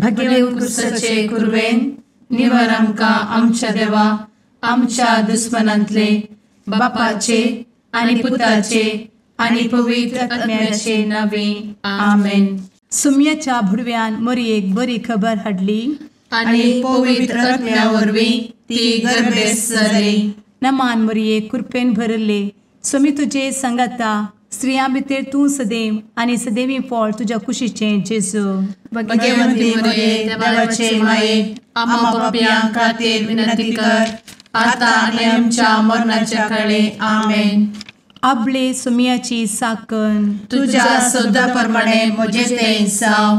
भगेवन कुर्साचे कुर्वेन निवार आमकां आमच्या देवा आमच्या दुस्मनांतले बापाचे आनी पुताचे आनी पवित्र आत्म्याचे नावे आमेन. सुम्याच्या भुडव्यान मरयेक बरी खबर हाडली आनी पवित्र आत्म्या वरवीं ती गर्भेस जाली. नमान मरयेक कृपेन भरले सुमी तुजे संगता स्त्रियां भितर तूं सदैव आनी सदैवी फळ तुज्या कुशीचें जेजू. भगवंती मरिये देवाचे माये आम्हा पाप्यां खातीर विनंती कर आता आनी आमच्या मरणाच्या काळी आमेन. आपले सुमयाची साकन तुझ्या सोदा प्रमाणे म्हजे तें जाव.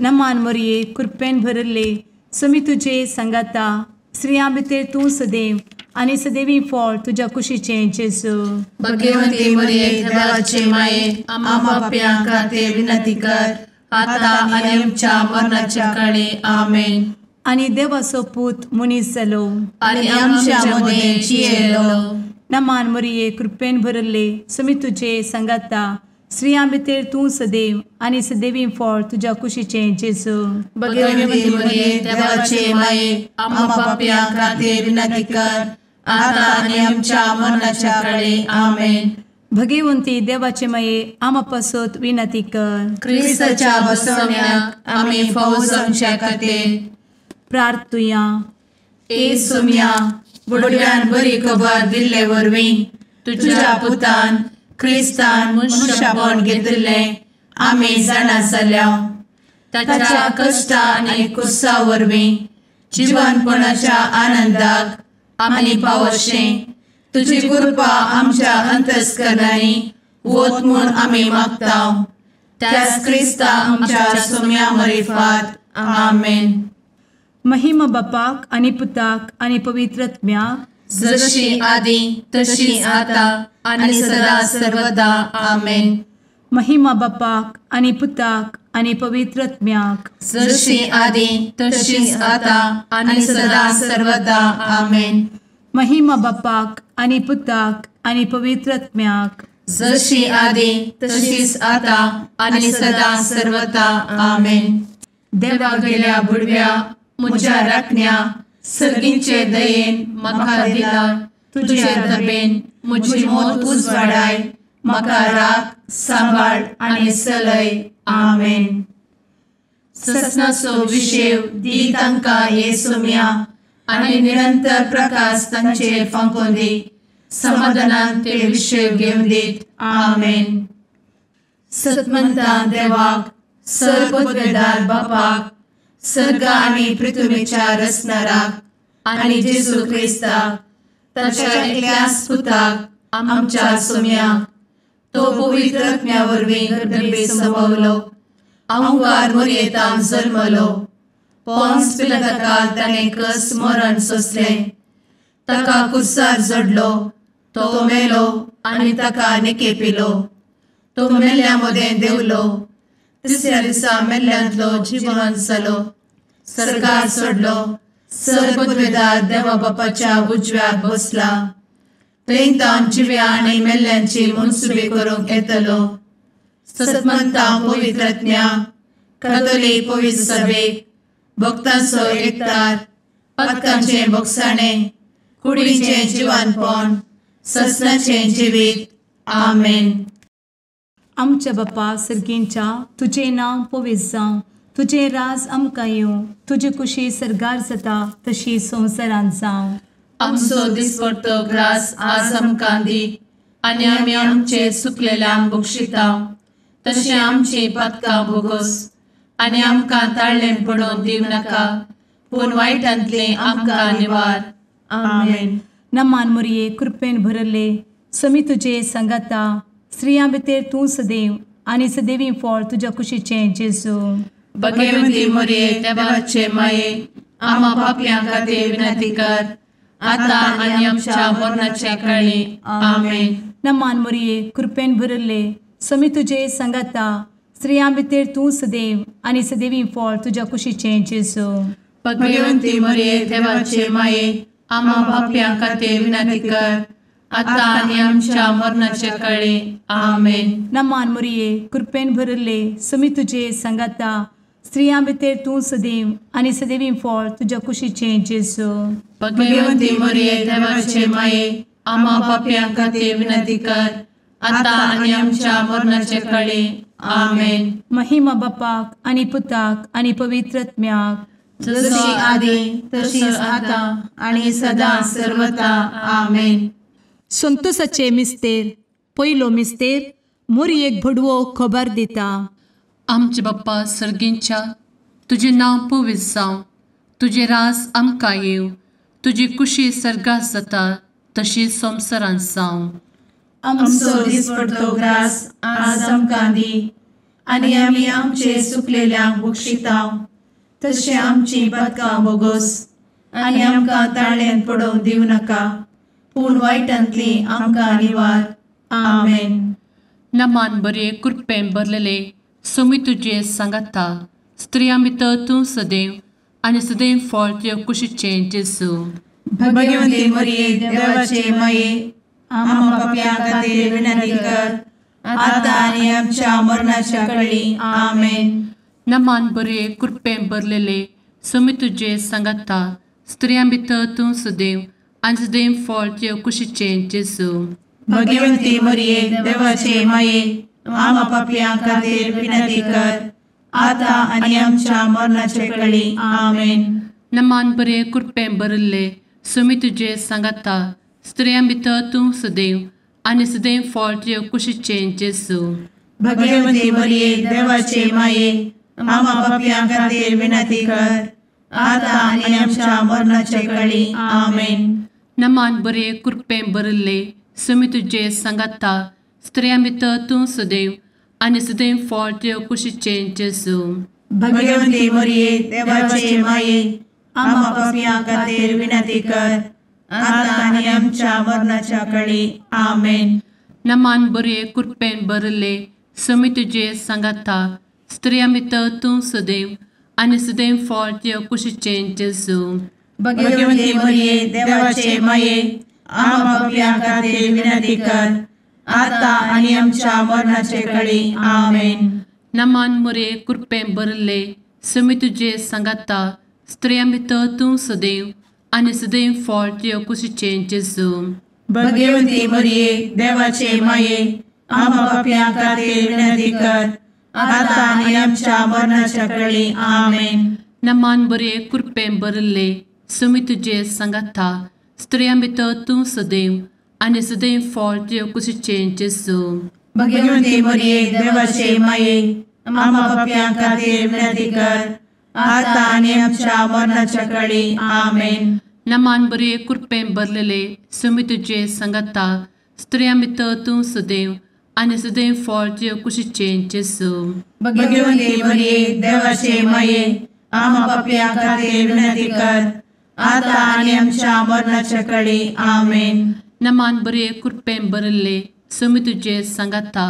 नमान मरये कृपेन भरले सुमी तुजे संगता स्त्रियां भितर तूं सदैव आनी सदैवी फळ तुज्या कुशीचें जेजू. भगवंती मरिये देवाचे माये आम्हा पाप्यां खातीर विनंती कर आता आनी आमच्या मरणाच्या काळी आमेन. आनी देवाचो पूत मनीस जालो आनी आमच्या मदीं जियेलो. नमान मरये कृपेन भरले सुमी तुजे संगता स्त्रियां भितर तूं सदैव आनी सदैवी फळ तुज्या कुशीचें जेजू. भगवंती मरिये देवाचे माये आम्हा पाप्यां खातीर विनंती कर आता आनी आमच्या मरणाच्या काळी आमेन. भगवंती देवाचे माये आमा पासत विनंती कर. क्रिस्ताच्या बसवण्याक आमी फावो जावच्या खातीर प्रार्थुया. ए सुम्या बुडव्यान बरी खबर दिल्ले वरवीं तुज्या पुतान क्रिस्तान मनशापण घेतिल्लें आमी जाणा जाल्या. ताच्या कश्टा आनी कुर्सा वरवीं जिवनपणाच्या आनंदाक आमी पावशें तुजी कृपा आमच्या अंतस्करणांनी वत म्हूण आमी मागतांव. त्याच क्रिस्ता आमच्या सुम्या मरिफात आमेन. महिमा बापाक आनी पुताक आनी पवित्र आत्म्याक जशी आदी तशी आता आनी सदा सर्वदा आमेन. महिमा बापाक आनी पुताक आनी पवित्र आत्म्याक जशी आदी तशीच आता आनी सदा सर्वदा आमेन. महिमा बापाक आनी पुताक आनी पवित्र आत्म्याक जशी आदी तशीच आता आनी सदा सर्वदा आमेन. देवा गेल्या बुडव्या म्हज्या राखण्या सर्गींचे दयेन म्हाका दिला तुजे दबेन म्हजी मोत उजवाडाय म्हाका राख सांबाळ आनी चलय आमेन. ससनाचो विशेव दी तांकां हे सुम्या आनी निरंतर प्रकाश तांचेर फांकून दी. समाधानान ते विशेव घेवन दीत आमेन. सतमंता देवाक सर्वपदवेदार बापाक सर्ग आनी पृथ्वीच्या रचणाराक आनी जेजू क्रिस्ताक ताच्या एकल्याच पुताक आमच्या सुम्याक तो पवित्र आत्म्या वरवीं गर्भे संभवलो. अंगार मरयेंत जल्मलो. पोन्स पिलाताकाल ताणें कस मरण सोंसलें. ताका कुर्सार जडलो. तो मेलो आनी ताका निकेपिलो. तो मेल्ल्या मदें देंवलो. तिसऱ्या दिसा मेल्ल्यांतलो जिवंत जालो. सर्गार चडलो. सर्वपदवेदार देवा बापाच्या उजव्याक बसला. थंय जिव्या आनी मेल्ल्यांची मनसुबी करूंक येतलो. सतमंता पवित्र आत्म्या कातोलीक पवित्र सभेक भक्तांचो एकठार पातकांचें भोगसाणें कुडीचें जिवनपण ससनाचें जिवीत आमेन. आमच्या बापा सर्गींच्या तुजें नांव पवित्र जावं. तुजें राज आमकां येवं. तुजी कुशी सर्गार जाता तशी संवसारांत जावं. आमचो दिसपडटो ग्रास आज आमकां दी आनी आमी आमचे चुकलेल्यांक बक्षितांव. तशें आमची पातकां भोगोस आनी आमकां ताळ्ळें पडोवन दिव नाका पूण वायटांतलें आमकां निवार आमेन. नमान मरये कृपेन भरले समी तुजे संगता स्त्रियां भितर तूं सदैव आनी सदैवी फळ तुज्या कुशीचें जेजू. भगवंती मरिये देवाचे माये आम्हा पाप्यां खातीर विनंती कर आता आनी आमच्या मरणाच्या काळी आमेन. नमान मरये कृपेन भरले समी तुजे संगता स्त्रियां भितर तूं सदैव आनी सदैवी फळ तुज्या कुशीचें जेजू. भगवंती मरिये देवाचे माये आम्हा पाप्यां खातीर विनंती कर आता आनी आमच्या मरणाच्या काळी आमेन. नमान मरये कृपेन भरले समी तुजे संगता स्त्रियां भितर तूं सदैव आनी सदैवी फळ तुज्या कुशीचें जेजू. भगवंती मरिये देवाचे माये, आम्हा पाप्यां खातीर विनंती कर, आता आनी आमच्या मरणाचे काळी. आमेन. महिमा बापाक आनी पुताक आनी पवित्र आत्म्याक, जशी आदी तशीच आता आणि सदा सर्वदा. आमेन. संतोसाचे मिस्तेर. पयलो मिस्तेर. मोरयेक भडवो खबर दिता. आमचे बाप्पा सर्गींच्या, तुझे नाव पवित्र जावं, तुझे राज आमकां येव, तुजी कुशी सर्गात जाता तशी संवसारांत जावं. आमचो दिसपडटो ग्रास आज आमकां दी, आनी आमी आमचे सुकलेल्यांक बक्षिताव, तशें आमची पातकां बोगोस आनी आमकां ताळ्यान पडोवंक दिवं नाका, पूण वायटांतली आमकां निवार. आमेन. नमान बरे कृपेन भरलेले सोमी तुजे सांगाता, स्त्रियां भितर तूं सदैव आनी सदैव फळ तुज्या कुशीचें जेजू. भगवंती मरिये देवाचे माये, आम्हा पाप्यां खातीर विनंती कर, आता आनी आमच्या मरणाच्या काळी. आमेन. नमान बरे कृपेन भरलेले सोमी तुजे सांगाता, स्त्रियां भितर तूं सदैव आनी सदैव फळ तुज्या कुशीचें जेजू. भगवंती मरिये देवाचे माये, आम्हा पाप्यां खातीर विनंती कर, आता आनी आमच्या मरणाचे काळी. आमेन. नमान बरे कृपेन भरले सोमी तुजे सांगाता, स्त्रियां भितर तूं सदैव आनी सदैव फळ तुज्या कुशीचें जेजू. भगवंती मरिये देवाचे माये, आम्हा पाप्यां खातीर विनंती कर, आता आनी आमच्या मरणाचे काळी. आमेन. नमान बरे कृपेन भरले सोमी तुजे सांगाता, स्त्रियां भितर तूं सदैव आनी सदैव फळ तुज्या कुशीचें जेजू. भगवंती मरिये देवाचे माये, आम्हा पाप्यां खातीर विनंती कर, आता आनी आमच्या मरणाच्या काळी. आमेन. नमान बरे कृपेन भरले सोमी तुजे सांगाता, स्त्रियां भितर तूं सदैव आनी सदैव फळ तुज्या कुशीचें जेजू. भगवंती मरिये देवाचे माये, आम्हा पाप्यां खातीर विनंती कर, आता आनी आमच्या मरणाचे काळी. आमेन. नमान बरे कृपेन भरले सोमी तुजे सांगाता, स्त्रियां भितर तूं सदैव आनी सदैव फळ तुज्या कुशीचें जेजू. भगवंती मरिये देवाचे माये, आम्हा पाप्यां खातीर विनंती कर, आता आनी आमच्या मरणाच्या काळी. आमेन. नमान बरे कृपेन भरले सोमी तुजे सांगाता, स्त्रियां भितर तूं सदैव आनी सदैव फळ तुज्या कुशीचें जेजू. भगवंती मरिये देवाचे माये, आम्हा पाप्यां खातीर विनंती कर, आता आनी आमच्या मरणाच्या काळी. आमेन. नमान बरे कृपेन भरलेले सोमी तुजे सांगाता, स्त्रियां भितर तूं सदैव आनी सदैव फळ तुज्या कुशीचें जेजू. भगवंती मरिये देवाचे माये, आम्हा पाप्यां खातीर विनंती कर, आता आनी आमच्या मरणाच्या काळी. आमेन. नमान बरे कृपेन भरले सोमी तुजे सांगाता,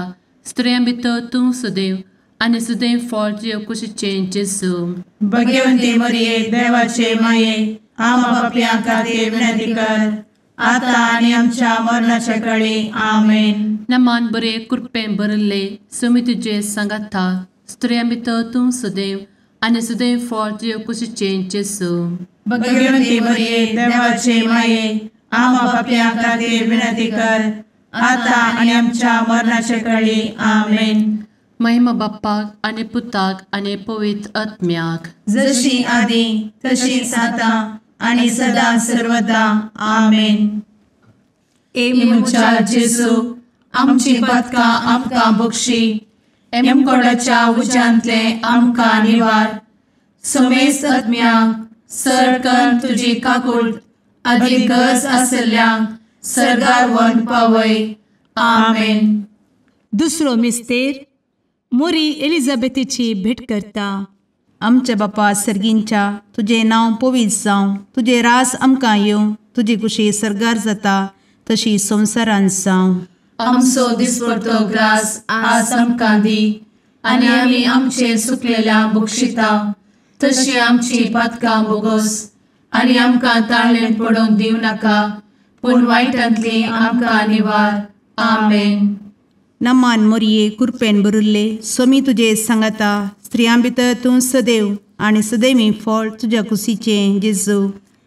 स्त्रियां भितर तूं सदैव आनी सदैव फळ तुज्या कुशीचें जेजू. भगवंती मरिये देवाचे माये, आम्हा पाप्यां खातीर विनंती कर, आता आनी आमच्या मरणाच्या काळी. आमेन. नमान बरे कृपेन भरले सोमी तुजे सांगाता, स्त्रियां भितर तूं सदैव आनी सदैव फळ तुज्या कुशीचें जेजू. भगवंती मरिये देवाचे माये, आम्हा पाप्यां खातीर विनंती कर, आता आनी आमच्या मरणाच्या काळी. आमेन. महिमा बाप्पाक आनी पुताक आनी पवित्र आत्म्याक, जशी आदी तशीच आता आनी सदा सर्वदा. आमेन. मुचा जेजू, आमची पातकां आमकां बक्षी, एमकोडाच्या उज्यांतले आमकां निवार. समेस्त आत्म्यांक सरकन तुजी काकूट, आदी गरज आसल्ल्यांक सर्गार व्हरून पावय. आमेन. दुसरो मिस्तेर. मोरी एलिझाबेथीची भेट करता. आमचे बापा सर्गींच्या, तुझे नाव पवित्र जावं, तुझे रास आमकां येवं, तुजी कुशी सर्गार जाता तशी संवसारांत जावं. आमचो दिसपडटो ग्रास आज आमकां दी, आनी आमी आमचे सुकलेल्यांक बक्षिताव, तशी आमची पातकां बोगोस आनी आमकां ताळ्यान पडोवंक दिवं नाका, पूण वायटांतली आमकां निवार. आमेन. नमान मोरये कृपेन भरुल्ले सोमी तुजे सांगाता, स्त्रियां भितर तूं सदैव आणि सदैवी फळ तुझ्या कुशीचें जेजू.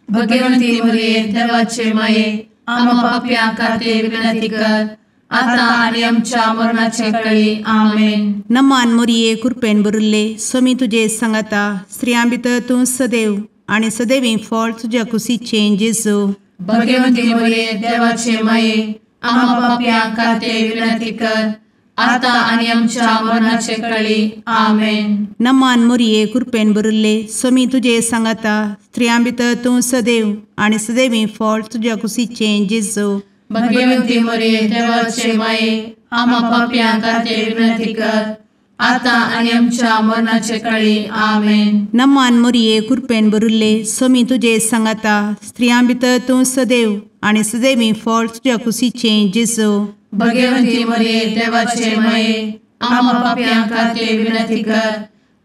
भगवंती मरिये देवाचे माये आम्हा पाप्यां खातीर विनंती कर आता आणि आमच्या मरणाचे काळी आमेन. नमान मोरये कृपेन भरिल्ले स्वामी तुजे सांगाता स्त्रियां भितर तूं सदैव आणि सदैवी फळ तुझ्या कुशीचें जेजू. भगवंती मरिये देवाचे माये आम्हा पाप्यां खातीर विनंती कर आता आणि आमच्या मरणाचे काळी आमेन. नमान मोरये कृपेन भरिल्ले स्वामी तुजे सांगाता स्त्रियां भितर तूं सदैव आणि सदैवी फळ तुझ्या कुशीचें जेजू. भगवंती मरिये देवाचे माये आम्हा पाप्यां खातीर विनंती कर आता आणि आमच्या मरणाचे काळी आमेन. नमान मोरये कृपेन भरिल्ले स्वामी तुजे सांगाता स्त्रियां भितर तूं सदैव आणि सदैवी फळ तुझ्या कुशीचें जेजू. भगवंती मरिये देवाचे माये आम्हा पाप्यां खातीर विनंती कर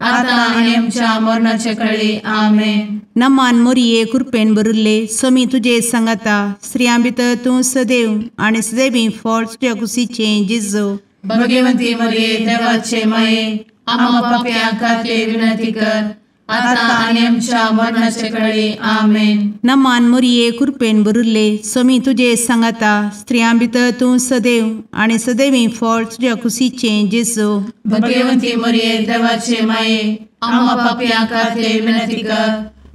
आता आणि आमच्या मरणाचे काळी आमेन. नमान मोरये कृपेन भरिल्ले स्वामी तुजे सांगाता स्त्रियां भितर तूं सदैव आणि सदैवी फळ तुझ्या कुशीचें जेजू. भगवंती मरिये देवाचे माये आम्हा पाप्यां खातीर विनंती कर आता आणि आमच्या मरणाचे काळी आमेन. नमान मोरये कृपेन भरिल्ले स्वामी तुजे सांगाता स्त्रियां भितर तूं सदैव आणि सदैवी फळ तुझ्या कुशीचें जेजू. भगवंती मरिये देवाचे माये आम्हा पाप्यां खातीर विनंती कर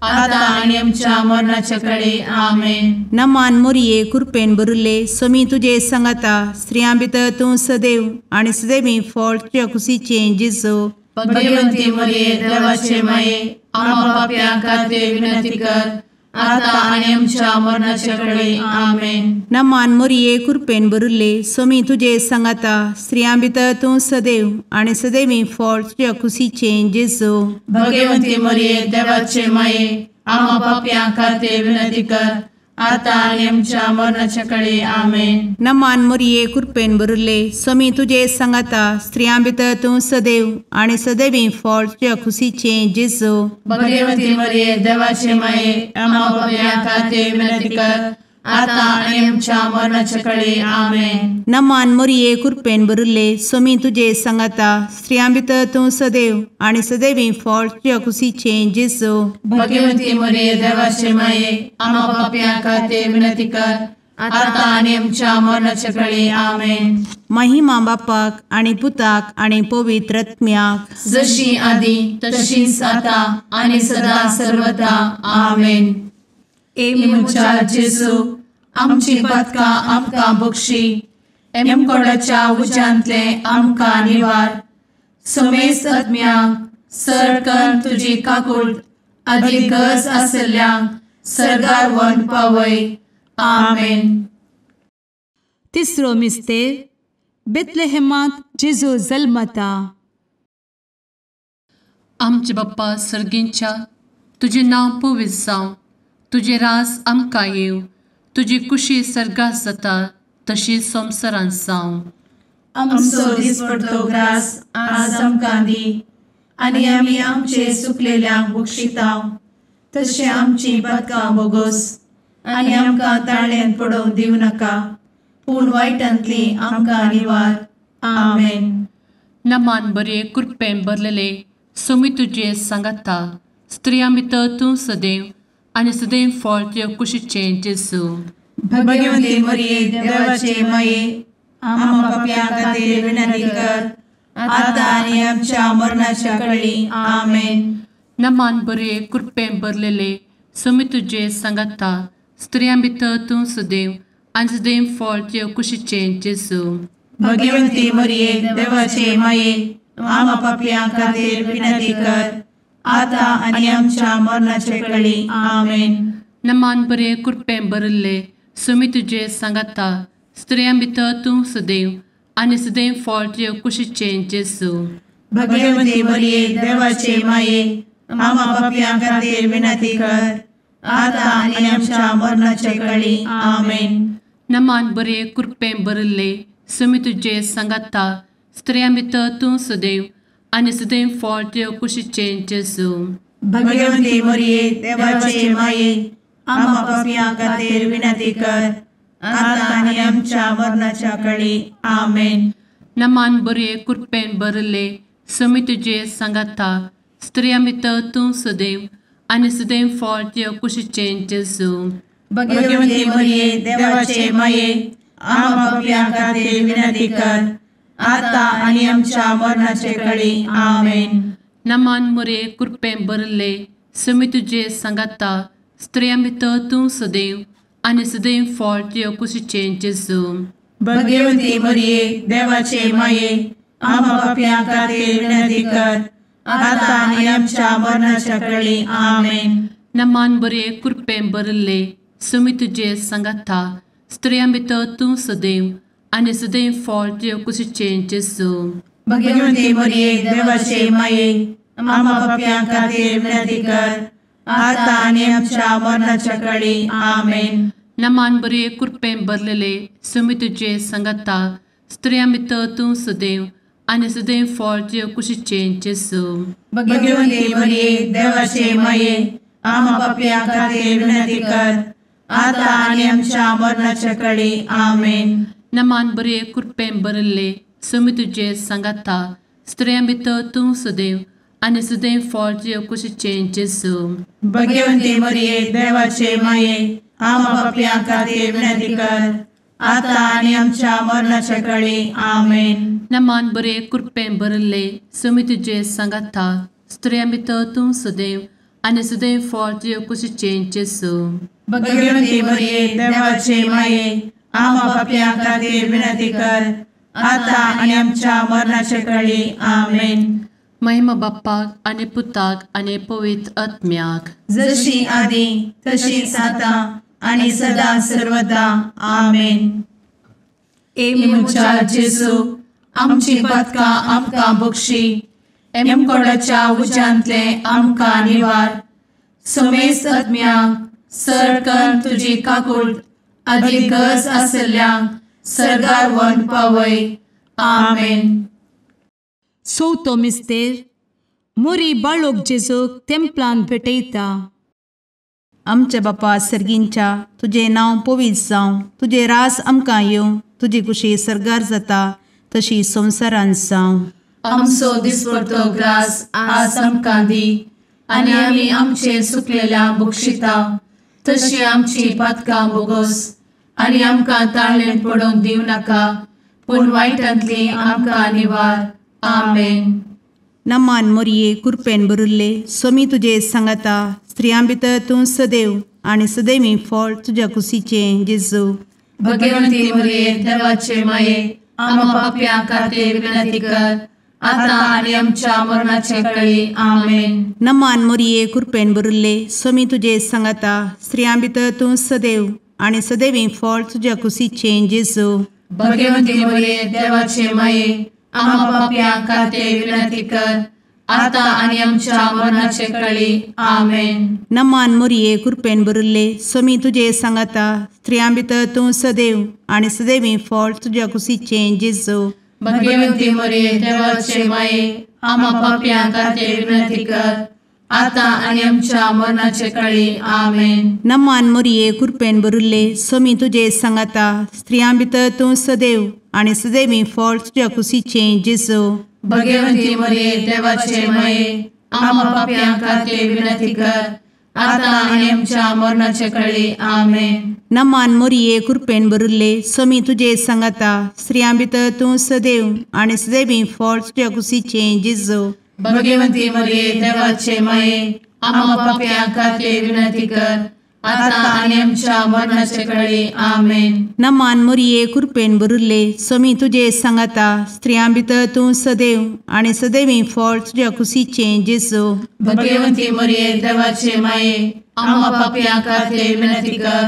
आता आणि आमच्या मरणाचे काळी आमेन. नमान मोरये कृपेन भरिल्ले स्वामी तुजे सांगाता स्त्रियां भितर तूं सदैव आणि सदैवी फळ तुझ्या कुशीचें जेजू. भगवंती मरिये देवाचे माये आम्हा पाप्यां खातीर विनंती कर आता आणि आमच्या मरणाचे काळी आमेन. नमान मोरये कृपेन भरिल्ले स्वामी तुजे सांगाता स्त्रियां भितर तूं सदैव आणि सदैवी फळ तुझ्या कुशीचें जेजू. भगवंती मरिये देवाचे माये आम्हा पाप्यां खातीर विनंती कर आता आणि आमच्या मरणाचे काळी आमेन. नमान मोरये कृपेन भरिल्ले स्वामी तुजे सांगाता स्त्रियां भितर तूं सदैव आणि सदैवी फळ तुझ्या कुशीचें जेजू. भगवंती मरिये देवाचे माये आम्हा पाप्यां खातीर विनंती कर आता आणि आमच्या मरणाचे काळी आमेन. नमान मोरये कृपेन भरिल्ले स्वामी तुजे सांगाता स्त्रियां भितर तूं सदैव आणि सदैवी फळ तुझ्या कुशीचें जेजू. भगवंती मरिये देवाचे माये आम्हा पाप्यां खातीर विनंती कर आता आणि आमच्या मरणाचे काळी आमेन. महिमा बापाक आणि पुताक आणि पवित्र आत्म्याक जशी आधी तशीच आता आणि सदा सर्वदा आमेन. एमच्या जेजू आमची पदकां आमकां बक्षी एमकोडाच्या उज्यांतले आमकां निवार. समेस्त आत्म्यांक सरकन तुजी काकूट अधिक गरज आसल्ल्यांक सरगार व्हरून पावय. आमेन. तिसरो मिस्तेर बेतलेहेमांत जेजू जल्मता. आमचे बाप्पा सर्गींच्या तुजें नांव पवित्र जावं तुजें रास आमकां येव तुजी कुशी सर्गास जाता तशीच संवसारांत जावं. आमचो दिसपडटो ग्रास आज आमकां दी आनी आमी आमचे चुकलेल्यांक बक्षितांव तशें आमची पदकां बोगोस आनी आमकां ताळ्यान पडोवंक दिवं नाका पूण वायटांतली आमकां निवार. आमेन. नमान बरे कृपेन भरलेले सोमी तुजे सांगाता स्त्रियां भितर तूं सदैव आनी सदैव फळ तुज्या कुशीचें जेजू. भगवंती मरिये देवाचे माये आम्हा पाप्यां खातीर विनंती कर आता आनी आमच्या मरणाच्या काळी आमेन. नमान बरे कृपेन भरलेले सोमी तुजे सांगाता स्त्रियां भितर तूं सदैव आनी सदैव फळ तुज्या कुशीचें जेजू. भगवंती मरिये देवाचे माये आम्हा पाप्यां खातीर विनंती कर आता आनी आमच्या मरणाचे काळी आमेन. नमान बरे कृपेन भरले सोमी तुजे सांगाता स्त्रियां भितर तूं सदैव आनी सदैव फळ तुज्या कुशीचें जेजू. भगवंती मरिये देवाचे माये आम्हा पाप्यां खातीर विनंती कर आता आनी आमच्या मरणाचे काळी आमेन. नमान बरे कृपेन भरले सोमी तुजे सांगाता स्त्रियां भितर तूं सदैव आनी सदैव फळ तुज्या कुशीचें जेजू. भगवंती मरिये देवाचे माये आम्हा पाप्यां खातीर विनंती कर आता आनी आमच्या मरणाच्या काळी आमेन. नमान बरे कृपेन भरले सुमी तुझे सांगाता स्त्रियां भितर तूं सदैव आनी सदैव फळ तुझ्या कुशीचें जेजू. भगवंती मरिये देवाचे माये आम्हा पापियां खातीर विनंती कर आता आनी आमच्या मरणाचे काळी आमेन. नमान मोरे कृपें भरले सुमी तुझे सांगाता स्त्रियां भितर तूं सदैव आनी सदैव फळ तुझ्या कुशीचें जेजू. भगवंती मरिये देवाचे माये आम्हा पापियां खातीर विनंती कर आता आनी आमच्या मरणाच्या काळी आमेन. नमान बरे कृपें भरले सुमी तुझे सांगाता स्त्रियां भितर तूं सदैव आनी सदैव फळ तुझ्या कुशीचें जेजू. भगवंती मरिये देवाचे माये आम्हा पापियां खातीर विनंती कर आता आनी आमच्या मरणाच्या काळी आमेन. नमान बरे कृपें भरलेले सुमी तुझे सांगाता स्त्रियां भितर तूं सदैव आनी सदैव फळ तुझ्या कुशीचें जेजू. भगवंती मरिये देवाचे माये आम्हा पापियां खातीर विनंती कर आता आनी आमच्या मरणाच्या काळी आमेन. नमान बरे कृपें भरले सुमी तुझे सांगाता स्त्रियां भितर तूं सदैव आनी सदैव फळ तुझ्या कुशीचें जेजू. भगवंती मरिये देवाचे माये आम्हा पापियां खातीर विनंती कर आता आनी आमच्या मरणाच्या काळी आमेन. नमान बरे कृपें भरले सुमी तुझे सांगाता स्त्रियां भितर तूं सदैव आनी सदैव फळ तुझ्या कुशीचें जेजू. भगवंती मरिये देवाचे माये आम्हा पापियां खातीर विनंती कर आता आनी आमच्या मरणाच्या काळी आमेन. महिमा बाप्पाक आनी पुताक आनी पवित्र आत्म्याक जशी आदी तशीच आता आनी सदा सर्वदा आमेन. मुचा जेजू आमची पदकां आमकां बक्षी एमकोडाच्या उज्यांतले आमकां निवार. सुमेस्त आत्म्यांक सरकन तुजी काकूट अधिक गरज आसल्यांक सरगार व्हरून पावय. आमेन. चवथो मिस्तेर मोरी बाळोक जेजूक तेंपलांत भेटयता. आमचे बापा सर्गींच्या तुझे नांव पवित्र जावं, तुझे रास आमकां येवं, तुजी कुशी सरगार जाता तशी संवसारांत जावं. आमचो दिसपडटो ग्रास आज आमकां दी आनी आमी आमचे सुकलेल्यांक बक्षिता तशी आमची पातकां बोगोस आनी आमकां ताळ्ळेंत पडोवंक दिवं नाका पूण वायटांतली आमकां निवार. आमेन. नमान मोरये कृपेन भरिल्ले सोमी तुजे सांगाता स्त्रियां भितर तूं सदैव आनी सदैवी फळ तुज्या कुशीचें जेजू. भगवंती मरिये देवाचे माये आम्हा पाप्यां खातीर विनंती कर आता आनी आमच्या मरणाचे काळी. आमेन. नमान मोरये कृपेन भरिल्ले सोमी तुजे सांगाता स्त्रियां भितर तूं सदैव आनी सदैवी फळ तुज्या कुशीचें जेजू. भगवंती मरिये देवाचे माये आम्हा पाप्यां खातीर विनंती कर आता आनी आमच्या मरणाचे काळी. आमेन. नमान मोरये कृपेन भरिल्ले सोमी तुजे सांगाता स्त्रियां भितर तूं सदैव आनी सदैवी फळ तुज्या कुशीचें जेजू. भगवंती मरिये देवाचे माये आम्हा पाप्यां खातीर विनंती कर आता आनी आमच्या मरणाचे काळी. आमेन. नमान मोरये कृपेन भरिल्ले सोमी तुजे सांगाता स्त्रियां भितर तूं सदैव आनी सदैवी फळ तुज्या कुशीचें जेजू. भगवंती मरिये देवाचे माये आम्हा पाप्यां खातीर विनंती कर आता आनी आमच्या मरणाचे काळी. आमेन. नमान मोरये कृपेन भरिल्ले सोमी तुजे सांगाता स्त्रियां भितर तूं सदैव आनी सदैवी फळ तुज्या कुशीचें जेजू. भगवंती मरिये देवाचे माये आम्हा पाप्यां खातीर विनंती कर आता आनी आमच्या मरणाचे काळी. आमेन. नमान मोरये कृपेन भरिल्ले सोमी तुजे सांगाता स्त्रियां भितर तूं सदैव आनी सदैवी फळ तुज्या कुशीचें जेजू. भगवंती मरिये देवाचे माये आम्हा पाप्यां खातीर विनंती कर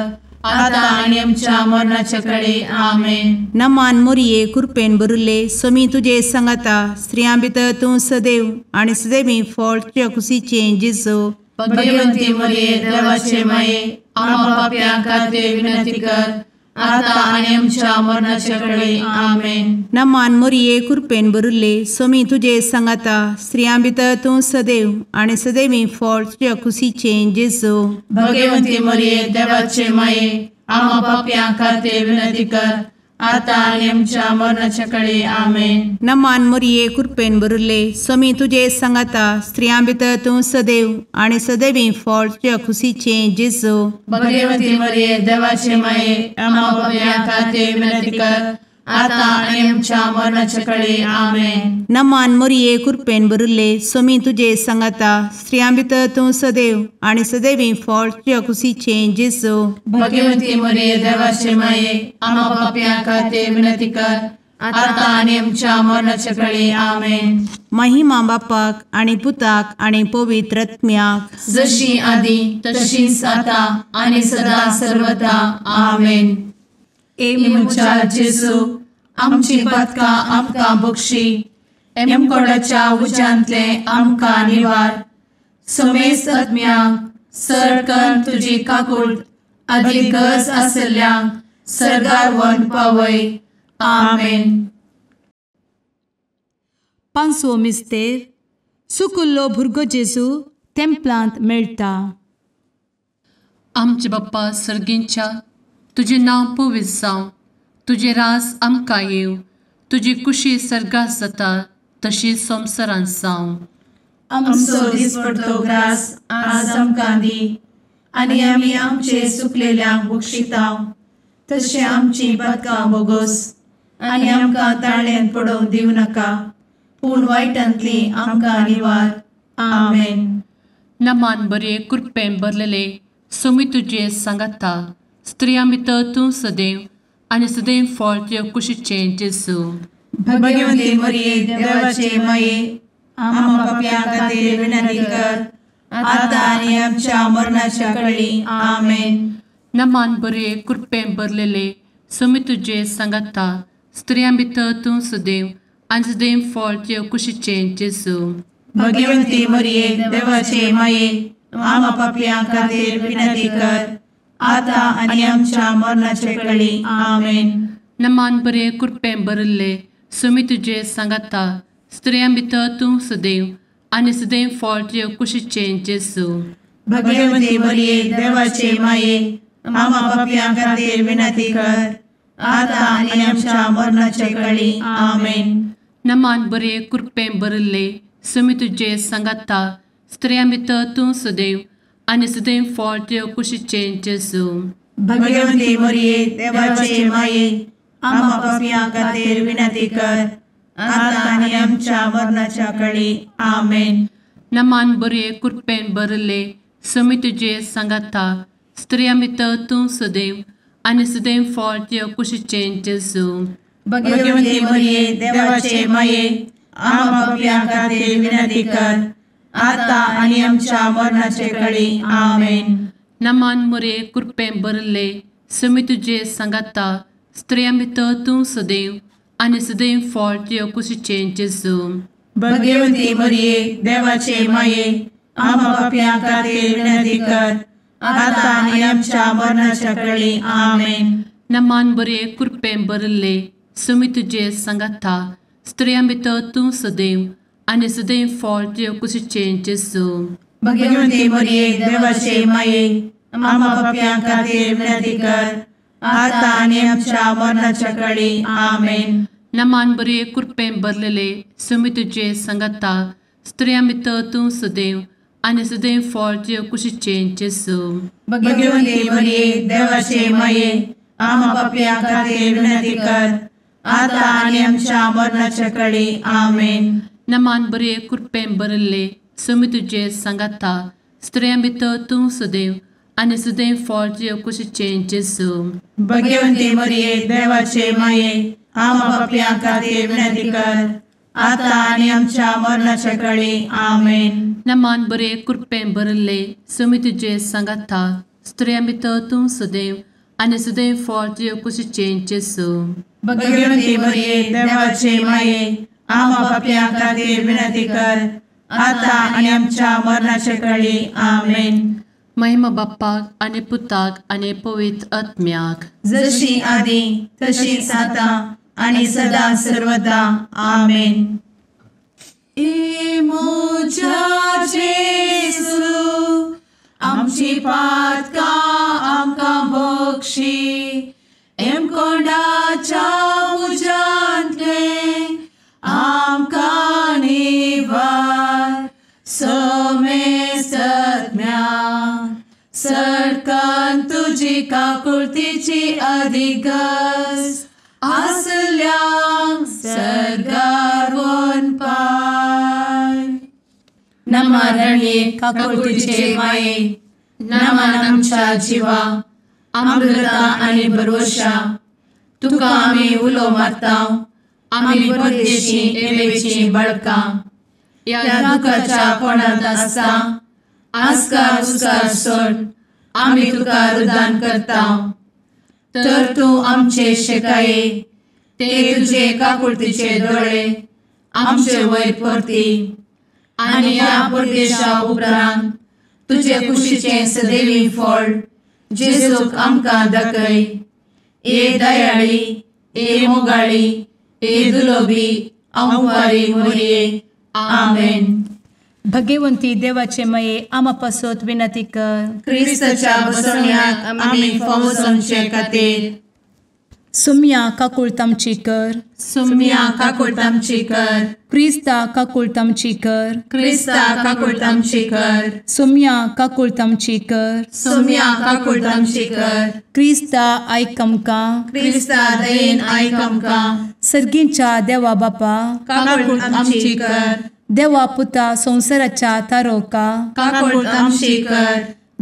आता आनी आमच्या मरणाचे काळी. आमेन. नमान मोरये कृपेन भरिल्ले सोमी तुजे सांगाता स्त्रियां भितर तूं सदैव आनी सदैवी फळ तुज्या कुशीचें जेजू. भगवंती मरिये देवाचे माये आम्हा पाप्यां खातीर विनंती कर आता आनी आमच्या मरणाचे काळी. आमेन. नमान मोरये कृपेन भरिल्ले सोमी तुजे सांगाता स्त्रियां भितर तूं सदैव आनी सदैवी फळ तुज्या कुशीचें जेजू. भगवंती मरिये देवाचे माये आम्हा पाप्यां खातीर विनंती कर आता आणि आमच्या मरणाच्या काळी आमेन. नमान मोरये कृपेन बरुले स्वामी तुझे सांगाता स्त्रियां भितर तूं सदैव आणि सदैवी फळ तुझ्या खुशीचे जेजू. भगवती मरिये देवाचे माये आम्हा पापियां खातीर विनंती कर, आता आणि आमच्या मरणाच्या काळी आमेन. नमान मोरये कृपेन बरुले स्वामी तुझे सांगाता स्त्रियां भितर तूं सदैव आणि सदैवी फळ तुझ्या खुशीचे जेजू. भगवती मरिये देवाचे माये आम्हा पापियां खातीर विनंती कर, आता आणि आमच्या मरणाच्या काळी आमेन. महिमा बापाक आणि पुताक आणि पवित्र आत्म्याक जशी आधी तशीच आता आणि सदा सर्वदा आमेन. एमुच्या जेजू आमची पदकां आमकां बक्षी, एमकोडाच्या उज्यांतले आमकां निवार. समेस्त आत्म्यांक सरकन तुजी काकूट अधिक गरज आसल्ल्यांक सर्गार व्हरून पावय. आमेन. पांचवो मिस्तेर सुकुल्लो भुरगो जेजू तेंपलांत मेळटा. आमचे बाप्पा सर्गींच्या तुझे नांव पवित्र जावं, तुझे रास आमकां येव, तुजी कुशी सर्गास जाता तशी संवसारांत जावं. आमचो दिसपडटो ग्रास आज आमकां दी, आनी आमी आमचे सुकलेल्यांक बक्षितांव. तशें आमची पदकां बोगोस आनी आमकां ताळ्यान पडोवंक दिवं नाका, पूण वायटांतली आमकां निवार. आमेन. नमान बरे कृपेन भरलेले स्वामी तुझे सांगाता स्त्रियां भितर तूं सदैव आणि सदैव फळ तुझ्या कुशीचे जेजू. भगवती मरिये देवाचे माये आम्हा पापियां खातीर विनंती कर, आता आनी आमच्या मरणाच्या काळी आमेन. नमान बरे कृपेन भरलेले स्वामी तुझे सांगाता स्त्रियां भितर तूं सदैव आणि सदैव फळ तुझ्या कुशीचे जेजू. भगवती मरिये देवाचे माये आम्हा पापियां खातीर विनंती कर, आता आनी आमच्या मरणाच्या काळी आमेन. नमान बरे कृपेन भरले स्वामी तुझे सांगाता स्त्रियां भितर तूं सदैव आणि सदैव फळ तुझ्या कुशीचे जेजू. भगवती मरिये देवाचे माये आम्हा पापियां खातीर विनंती कर, आता आनी आमच्या मरणाच्या काळी आमेन. नमान बरे कृपेन भरले स्वामी तुझे सांगाता स्त्रियां भितर तूं सदैव आणि सदैव फळ तुझ्या कुशीचे जेजू. भगवती मरिये देवाचे माये आम्हा पापियां खातीर विनंती कर, आता आनी आमच्या मरणाच्या काळी आमेन. नमान बरे कृपेन भरले स्वामी तुझे सांगाता स्त्रियां भितर तूं सदैव आणि सदैव फळ तुझ्या कुशीचे जेजू. भगवती मरिये देवाचे माये आम्हा पापियां खातीर विनंती कर, आता आनी आमच्या मरणाच्या काळी आमेन. नमान बरे कृपेन भरले स्वामी तुझे सांगाता स्त्रियां भितर तूं सदैव आणि सदैव फळ तुझ्या कुशीचे जेजू. भगवती मरिये देवाचे माये आम्हा पापियां खातीर विनंती कर, आता आनी आमच्या मरणाच्या काळी आमेन. नमान बरे कृपेन भरले स्वामी तुझे सांगाता स्त्रियां भितर तूं सदैव आणि सदैव फळ तुझ्या कुशीचे जेजू. भगवती मरिये देवाचे माये आम्हा पापियां खातीर विनंती कर, आता आनी आमच्या मरणाच्या काळी आमेन. नमान बरे कृपेन भरलेले स्वामी तुझे सांगाता स्त्रियां भितर तूं सदैव आणि सदैव फळ तुझ्या कुशीचे जेजू. भगवती मरिये देवाचे माये आम्हा पापियां खातीर विनंती कर, आता आनी आमच्या मरणाच्या काळी आमेन. नमान बरे कृपेन भरले स्वामी तुझे सांगाता स्त्रियां भितर तूं सदैव आणि सदैव फळ तुझ्या कुशीचे जेजू. भगवती मरिये देवाचे माये आम्हा पापियां खातीर विनंती कर, आता आनी आमच्या मरणाच्या काळी आमेन. नमान बरे कृपेन भरले स्वामी तुझे सांगाता स्त्रियां भितर तूं सदैव आणि सदैव फळ तुझ्या कुशीचे जेजू. भगवती मरिये देवाचे माये आम्हा पापियां खातीर विनंती कर, आता आनी आमच्या मरणाच्या काळी आमेन. महिमा बाप्पाक आणि पुताक आणि पवित्र आत्म्याक जशी आधी तशीच आता आणि सदा सर्वदा आमेन. मोजा जेसू आमची पातकां आमकां बक्षी, एम कोंडाच्या तुजी काकुळतीची अधिगस आसल्यांक सरगार वन पाय. नमारणे काकुळतीचे माये नमान आमच्या जिवा अमृता आनी भरवशा तुका आमी उलो मारता. आमी परदेशी येवेची बळकां या दुखाच्या कोणात आसता. आस्कार उस्कार सोड आमी तुका रुदान करता. तर तूं आमचे शेकाये ते तुजे काकुळतीचे दोळे आमचे वयर परती. आनी या परदेशा उपरांत तुजे कुशीचे सदैवी फळ जेजूक आमकां दाखय. ए दयाळी ए मोगाळी ए दुलोबी अंवारी मोरये. आमेन. भगवंती देवाचे मये आमा पासत विनंती कर. क्रिस्ताच्या बसवण्याक आमी फावो समचे खातीर सुम्या काकुळतामची कर. सुम्या काकुळतामची कर. क्रिस्ता काकुळतामची कर. क्रिस्ता काकुळतामची कर. सुम्या काकुळतामची कर. सुम्या काकुळतामची कर. क्रिस्ता आयक आमकां. क्रिस्ता दयेन आयक आमकां. सर्गींच्या देवा बापा काकुळतामची कर. देवा पुता संसाराच्या तारोका काकुळतामची कर.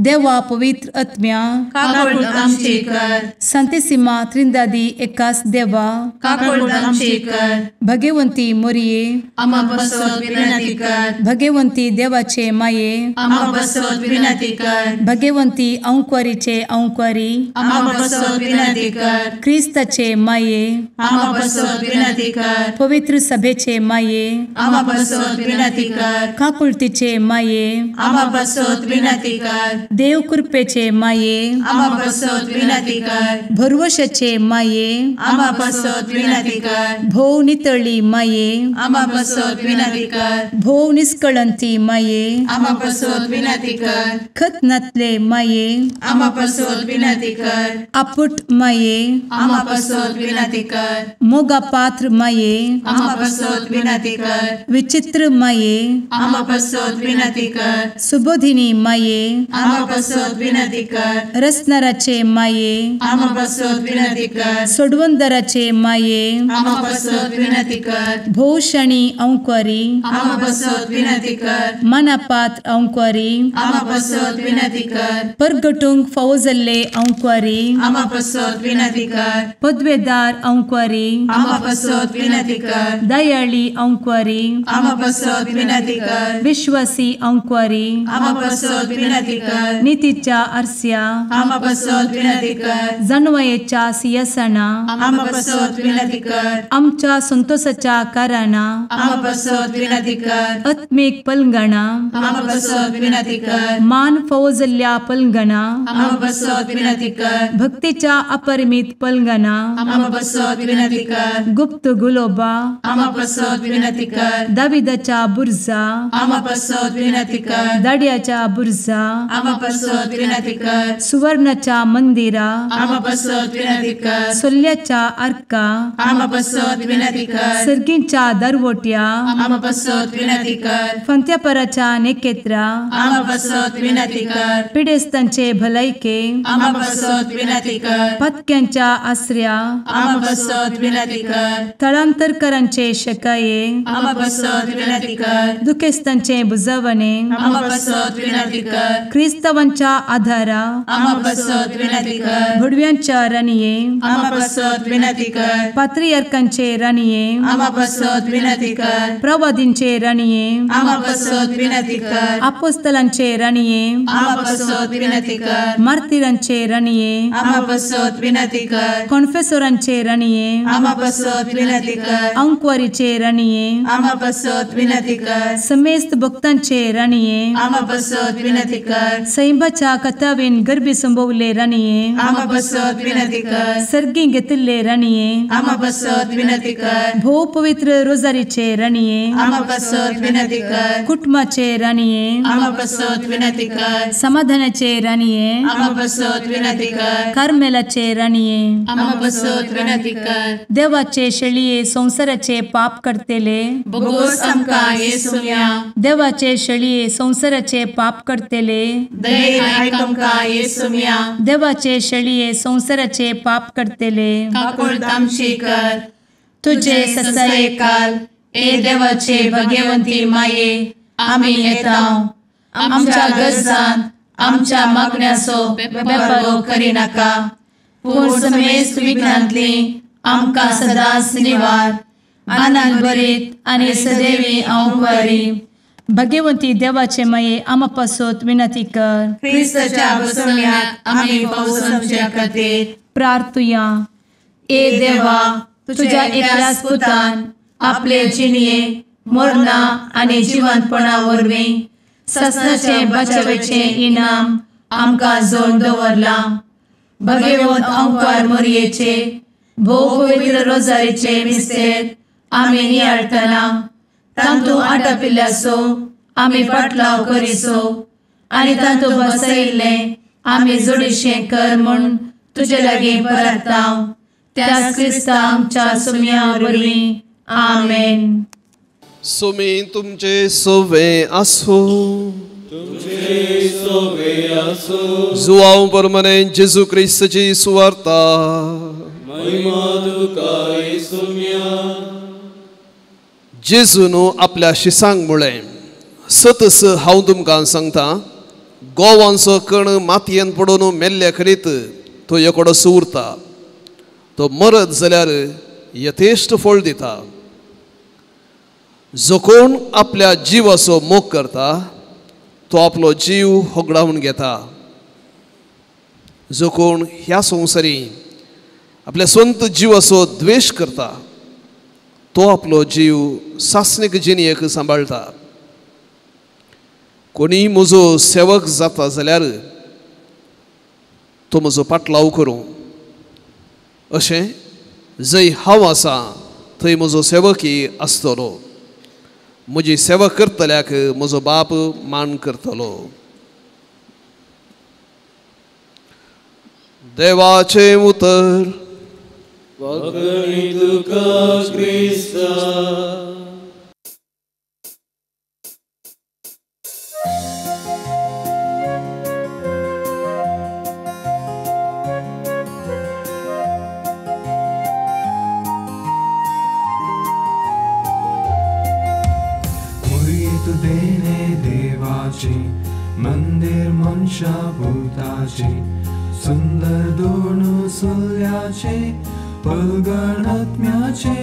देवा पवित्र आत्म्या काकुळतामची कर. सांतेसिमा त्रिंदादी एकाच देवा काकुळतामची कर. भगवंती मोरये आमा बसवत विनंती कर. भगवंती देवाचे माये आमा बसवत विनंती कर. भगवंती अंक्वारीचे अंक्वारी आमा बसवत विनंती कर. ख्रिस्ताचे माये आमा बसवत विनंती कर. पवित्र सभेचे माये आमा बसवत विनंती कर. काकुळतीचे माये आमा बसवत विनंती कर. देव कृपेचे माये आमा बसवत विनंती कर. भरवशाचे माये आमा बसवत विनंती कर. भोव नितळी माये आमा बसवत विनंती कर. भोव निष्कळंती माये आमा बसवत विनंती कर. खतनातले माये आमा बसवत विनंती कर. आपुट माये आमा बसवत विनंती कर. मोगा पात्र माये आमा बसवत विनंती कर. विचित्र माये आमा बसवत विनंती कर. सुबोधिनी माये आमा बसवत विनंती कर. रसनाराचे माये आमा बसवत विनंती कर. सोडवंदराचे माये आमा बसवत विनंती कर. भोवशणी अंक्वारी आमा बसवत विनंती कर. मनापात्र अंक्वारी आमा बसवत विनंती कर. परगटूंक फावो जाल्ले अंक्वारी आमा बसवत विनंती कर. पदवेदार अंक्वारी आमा बसवत विनंती कर. दयाळी अंक्वारी आमा बसवत विनंती कर. विश्वासी अंक्वारी आमा बसवत विनंती कर. नीतीच्या आरस्या आमा बसवत विनंती कर. जाणवायेच्या सिंहासना आमा बसवत विनंती कर. आमच्या संतोषाच्या कारणा आमा बसवत विनंती कर. आत्मिक पलंगणा आमा बसवत विनंती कर. मान फावो जाल्ल्या पलंगणा आमा बसवत विनंती कर. भक्तीच्या अपरिमित पलंगणा आमा बसवत विनंती कर. गुप्त गुलोबा आमा बसवत विनंती कर. दाविदाच्या बुर्जा आमा बसवत विनंती कर. दाड्याच्या बुर्जा आमा बसवत विनंती कर. सुवर्णाच्या मंदिरा आमा बसवत विनंती कर. सोल्ल्याच्या अर्का आमा बसवत विनंती कर. सर्गींच्या दरवोट्या आमा बसवत विनंती कर. फंत्यापराच्या नेकेत्रा आमा बसवत विनंती कर. पिडेस्तांचे भलायके आमा बसवत विनंती कर. पत्क्यांच्या आसऱ्या आमा बसवत विनंती कर. तळांतरकरांचे शेकाये आमा बसवत विनंती कर. दुखेस्तांचे बुजावणे आमा बसवत विनंती कर. ख्रिस्तावांच्या आधारा आमा बसवत विनंती कर. भडव्यांच्या राणये आमा बसवत विनंती कर. पात्रियार्कांचे राणये आमा बसवत विनंती कर. प्रवादींचे राणये आमा बसवत विनंती कर. आपोस्तलांचे राणये आमा बसवत विनंती कर. मार्तिरांचे राणये आमा बसवत विनंती कर. कॉन्फेसोरांचे राणये आमा बसवत विनंती कर. अंक्वारीचे राणये आमा बसवत विनंती कर. समेस्त भक्तांचे राणये आमा बसवत विनंती कर. सैंबाच्या कथावेन गर्भी संभवले राणये आमा बसवत विनंती कर. सर्गी घेतले राणये आमा बसवत विनंती कर. भोव पवित्र रोजारीचे राणये आमा बसवत विनंती कर. कुटुंबाचे राणये आमा बसवत विनंती कर. समाधानाचे राणये आमा बसवत विनंती कर. कार्मेलाचे राणये आमा बसवत विनंती कर. देवाचे शेळये संसाराचे पाप करतेले बोगोस आमकां येसूया. देवाचे शेळये संसाराचे पाप करतेले दये आयक आमकां येसू मिया देवाचे शेळये संवसाराचे पाप करतेले काकूळ आमची कर तुझे ससाये काल ए देवाचे भगवंती माये आमी येता आमच्या गरजांत आमच्या मागण्याचो बेपारो करी नाका पूण समेस्त विघ्नांतली आमकां सदांच निवार आनंद बरीत आनी सदैवी आंवकारी भगवंती देवाचे माये आमा पासत विनंती कर क्रिस्ताच्या बसवण्यात आमी पावस आमच्या खातीर प्रार्थुया ए देवा तुझ्या एकल्याच पुतान आपले जिणये मरणा आनी जिवंतपणा वरवीं ससनाचे बचावेचे इनाम आमकां जोड दवरला भगवंत आंवकार मोरयेचे भोव पवित्र रोजारीचे मिस्तेर आमी नियाळटना तांतू आटापिल्ल्याचो आमी पाटलाव करिसो आनी तांतू बसयिल्ले आमी जोडिशें कर म्हूण तुजे लागीं परतांव त्याच क्रिस्ता आमच्या सुम्या वरवीं आमेन. सुमी तुमचे सोवे आसो जुआंव परमने जेजू क्रिस्ताची सुवार्ता जेजून आपल्या शिसांक म्हळें सतस हांव तुमकां सांगता गोवांचो कण मातयेन पडून मेल्ले करीत तो एकोडो उरता तो मरत जाल्यार यथेश्ट फळ दिता जो कोण आपल्या जिवाचो मोग करता तो आपलो जीव होगडावन घेता जो कोण ह्या संवसारी आपल्या स्वंत जिवाचो द्वेश करता तो आपलो जीव सासणीक जिणयेक सांबाळटा कोणी म्हजो सेवक जाता जाल्यार तो म्हजो पाटलाव करूं अशें जंय हांव आसा थंय म्हजो सेवकी आसतलो म्हजी सेवा करतल्याक म्हजो बाप मान करतलो देवाचे उतर मंदिर मनशा भूताचे सुंदर दोन सुल्याचे पलगण आत्म्याचे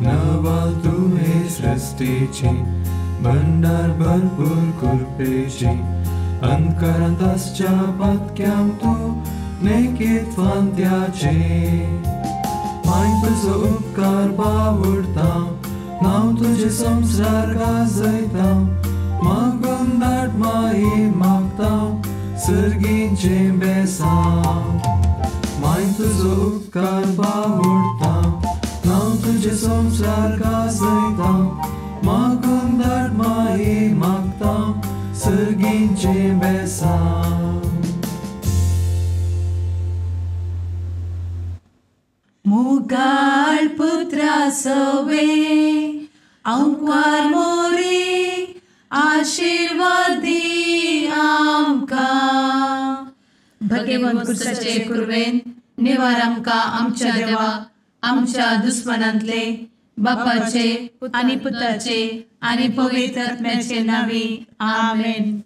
नवल तुहे सृष्टीचे भंडार भरपूर कृपेचे अंतकारांत आसच्या पातक्याम तू नेकेत फांत्याचे माय तुजो उपकार बावडता नाव तुझे संसार गाजयता मागून दाट माये मागता सर्गींचे बेसांव माय तुजो उपकार बावडता नाव तुझे संसार गाजयता मागून दाट माये मागता सर्गींचे बेसांव मुगाळ पुत्रा सवे आंवकार मोरे आशीर्वादी आमकां भगवंत क्रिस्ताचे कुरवेन निवार आमकां आमच्या देवा आमच्या दुस्मनांतले बापाचे आनी पुताचे आनी पवित्र आत्म्याचे नावी आमेन.